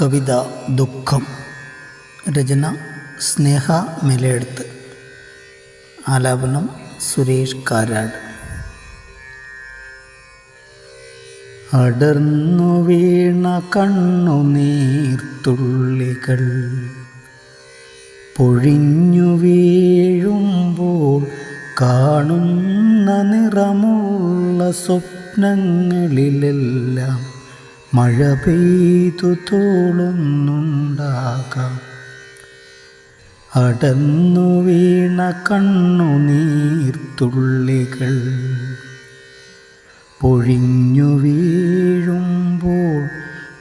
കവിത ദുഃഖം. രചന സ്നേഹ മെലയെടുത്ത്. ആലാപനം സുരേഷ് കാരാട്. അടർന്നു വീണ കണ്ണുനീർത്തുള്ളികൾ പൊഴിഞ്ഞു വീഴുമ്പോൾ കാണുന്ന നിറമുള്ള സ്വപ്നങ്ങളിലെല്ലാം മഴ പെയ്തു തോളുന്നുണ്ടാകാം. അടർന്നു വീണ കണ്ണുനീർത്തുള്ളികൾ പൊഴിഞ്ഞു വീഴുമ്പോൾ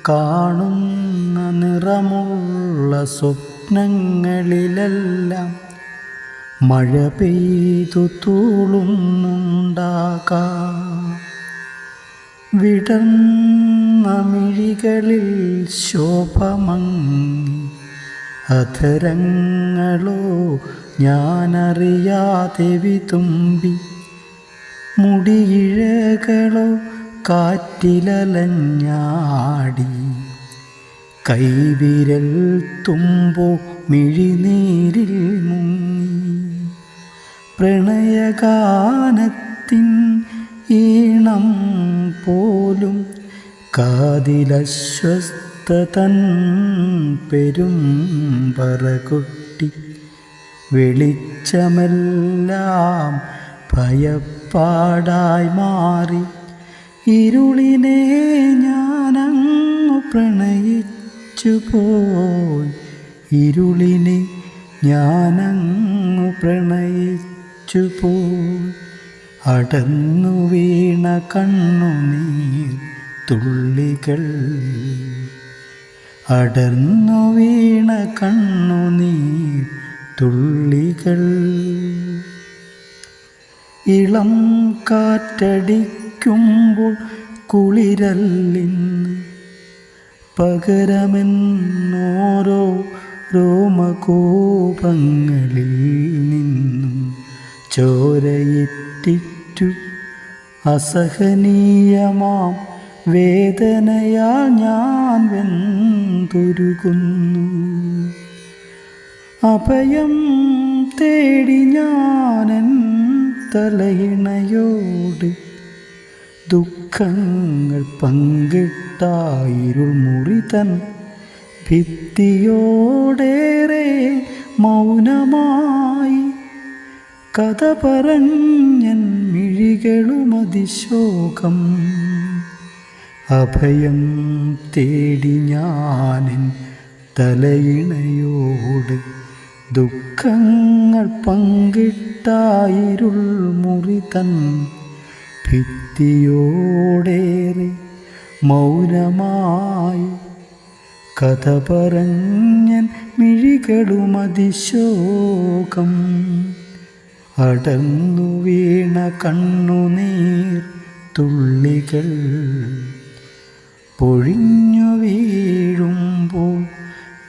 കാണുന്ന നിറമുള്ള സ്വപ്നങ്ങളിലെല്ലാം മഴ പെയ്തു തൂളുന്നുണ്ടാകാം. വിടർന്ന മിഴികളിൽ ശോഭമങ്ങി അധരങ്ങളോ ഞാനറിയാതെ വിതുമ്പി, മുടിയിഴകളോ കാറ്റിലലഞ്ഞാടി, കൈവിരൽ തുമ്പോ മിഴിനീരിൽ മുങ്ങി. പ്രണയഗാനത്തിൻ ഈണം പോലും കാതിലശ്വസ്തതൻ പെരുമ്പറകൊട്ടി, വെളിച്ചമെല്ലാം ഭയപ്പാടായി മാറി. ഇരുളിനെ ഞാനങ്ങു പ്രണയിച്ചു പോയി, ഇരുളിനെ ഞാനങ്ങു പ്രണയിച്ചു പോയി. അടർന്നു വീണ കണ്ണുനീർ തുള്ളികൾ, അടർന്നു വീണ കണ്ണുനീർ തുള്ളികൾ. ഇളം കാറ്റടിക്കുമ്പോൾ കുളിരല്ലിന്ന് പകരമെന്നോരോ രോമകോപങ്ങളിൽ നിന്നും ചോരയിറ്റിറ്റു അസഹനീയമാം വേദനയാൽ ഞാൻ വെന്തുരുകുന്നു. അഭയം തേടി ഞാനെൻ തലയിണയോട് ദുഃഖങ്ങൾ പങ്കിട്ടായിരുൾ മുറിതൻ ഭിത്തിയോടേറെ മൗനമായി കഥ പറഞ്ഞൻ മിഴികളുമതിശോകം. അഭയം തേടി ഞാനെൻ തലയിണയോട് ദുഃഖങ്ങൾ പങ്കിട്ടായിരുൾ മുറിതൻ ഭിത്തിയോടേറെ മൗനമായി കഥ പറഞ്ഞൻ മിഴികളുമതിശോകം. അടർന്നു വീണ കണ്ണുനീർ തുള്ളികൾ പൊഴിഞ്ഞു വീഴുമ്പോൾ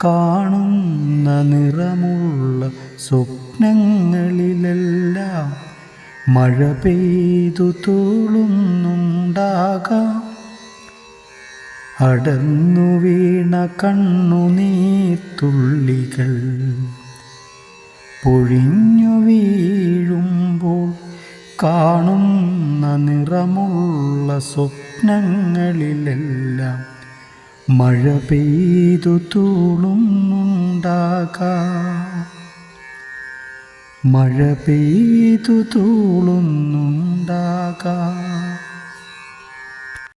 കാണുന്ന നിറമുള്ള സ്വപ്നങ്ങളിലെല്ലാം മഴ പെയ്തു തൂളുന്നുണ്ടാകാം. അടർന്നു വീണ കണ്ണുനീർ തുള്ളികൾ പൊഴിഞ്ഞു വീഴുമ്പോൾ കാണുന്ന നിറമുള്ള സ്വപ്നങ്ങളിലെല്ലാം മഴ പെയ്തു തൂളുന്നുണ്ടാകാം. മഴ പെയ്തു തൂളുന്നുണ്ടാകാം.